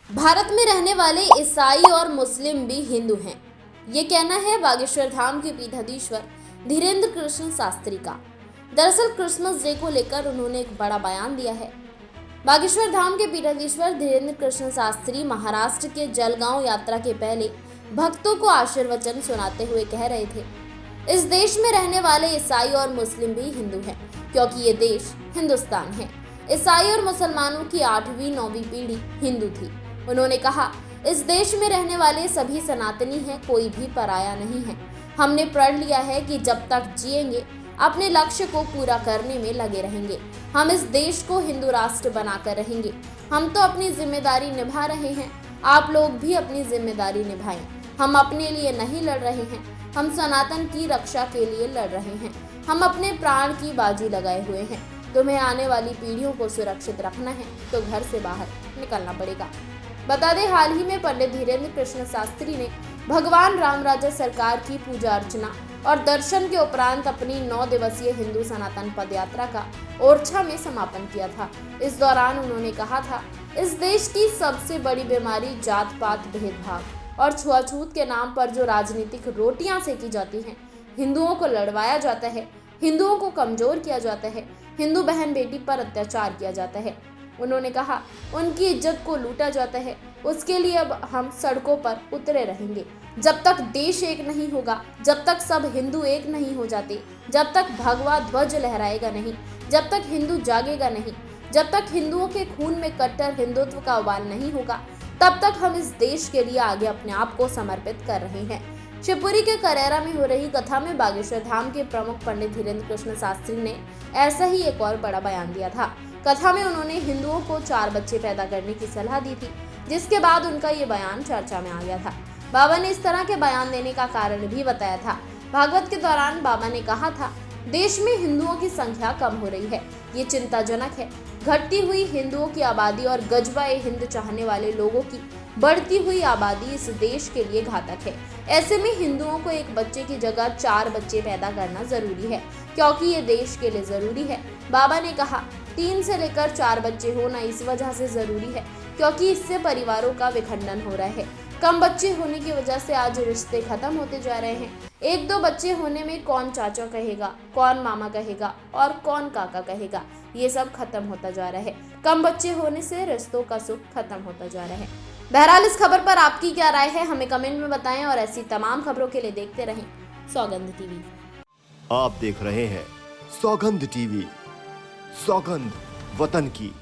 भारत में रहने वाले ईसाई और मुस्लिम भी हिंदू हैं। ये कहना है बागेश्वर धाम के पीठाधीश्वर धीरेन्द्र कृष्ण शास्त्री का। दरअसल क्रिसमस डे को लेकर उन्होंने एक बड़ा बयान दिया है। बागेश्वर धाम के पीठाधीश्वर धीरेन्द्र कृष्ण शास्त्री महाराष्ट्र के जलगांव यात्रा के पहले भक्तों को आशीर्वचन सुनाते हुए कह रहे थे, इस देश में रहने वाले ईसाई और मुस्लिम भी हिंदू हैं, क्योंकि ये देश हिंदुस्तान है। ईसाई और मुसलमानों की 8वीं-9वीं पीढ़ी हिंदू थी। उन्होंने कहा, इस देश में रहने वाले सभी सनातनी हैं, कोई भी पराया नहीं है। हमने प्रण लिया है कि जब तक जिएंगे अपने लक्ष्य को पूरा करने में लगे रहेंगे। हम इस देश को हिंदू राष्ट्र बनाकर रहेंगे। हम तो अपनी जिम्मेदारी निभा रहे हैं, आप लोग भी अपनी जिम्मेदारी निभाएं। हम अपने लिए नहीं लड़ रहे हैं, हम सनातन की रक्षा के लिए लड़ रहे हैं। हम अपने प्राण की बाजी लगाए हुए हैं। तुम्हें आने वाली पीढ़ियों को सुरक्षित रखना है तो घर से बाहर निकलना पड़ेगा। बता दें, हाल ही में पंडित धीरेन्द्र कृष्ण शास्त्री ने भगवान रामराजा सरकार की पूजा अर्चना और दर्शन के उपरांत अपनी 9 दिवसीय हिंदू सनातन पदयात्रा का ओरछा में समापन किया था। इस दौरान उन्होंने कहा था, इस देश की सबसे बड़ी बीमारी जात पात भेदभाव और छुआछूत के नाम पर जो राजनीतिक रोटियां सेकी जाती हैं, हिंदुओं को लड़वाया जाता है, हिंदुओं को कमजोर किया जाता है, हिंदू बहन बेटी पर अत्याचार किया जाता है। उन्होंने कहा, उनकी इज्जत को लूटा जाता है। उसके लिए अब हम सड़कों पर उतरे रहेंगे। जब तक देश एक नहीं होगा, जब तक सब हिंदू एक नहीं हो जाते, जब तक भगवा ध्वज लहराएगा नहीं, जब तक हिंदू जागेगा नहीं, जब तक हिंदुओं के खून में कट्टर हिंदुत्व का उबाल नहीं होगा, तब तक हम इस देश के लिए आगे अपने आप को समर्पित कर रहे हैं। शिवपुरी के करेरा में हो रही कथा में बागेश्वर धाम के प्रमुख पंडित धीरेन्द्र कृष्ण शास्त्री ने ऐसा ही एक और बड़ा बयान दिया था। कथा में उन्होंने हिंदुओं को 4 बच्चे पैदा करने की सलाह दी थी, जिसके बाद उनका ये बयान चर्चा में आ गया था। बाबा ने इस तरह के बयान देने का कारण भी बताया था। भागवत के दौरान बाबा ने कहा था, देश में हिंदुओं की संख्या कम हो रही है, ये चिंताजनक है। घटती हुई हिंदुओं की आबादी और गजबा-ए-हिंद चाहने वाले लोगों की बढ़ती हुई आबादी इस देश के लिए घातक है। ऐसे में हिंदुओं को एक बच्चे की जगह 4 बच्चे पैदा करना जरूरी है, क्योंकि ये देश के लिए जरूरी है। बाबा ने कहा, 3 से लेकर 4 बच्चे होना इस वजह से जरूरी है क्योंकि इससे परिवारों का विखंडन हो रहा है। कम बच्चे होने की वजह से आज रिश्ते खत्म होते जा रहे हैं। 1-2 बच्चे होने में कौन चाचा कहेगा, कौन मामा कहेगा और कौन काका कहेगा, ये सब खत्म होता जा रहा है। कम बच्चे होने से रिश्तों का सुख खत्म होता जा रहा है। बहरहाल, इस खबर पर आपकी क्या राय है, हमें कमेंट में बताएं और ऐसी तमाम खबरों के लिए देखते रहें सौगंध टीवी। आप देख रहे हैं सौगंध टीवी, सौगंध वतन की।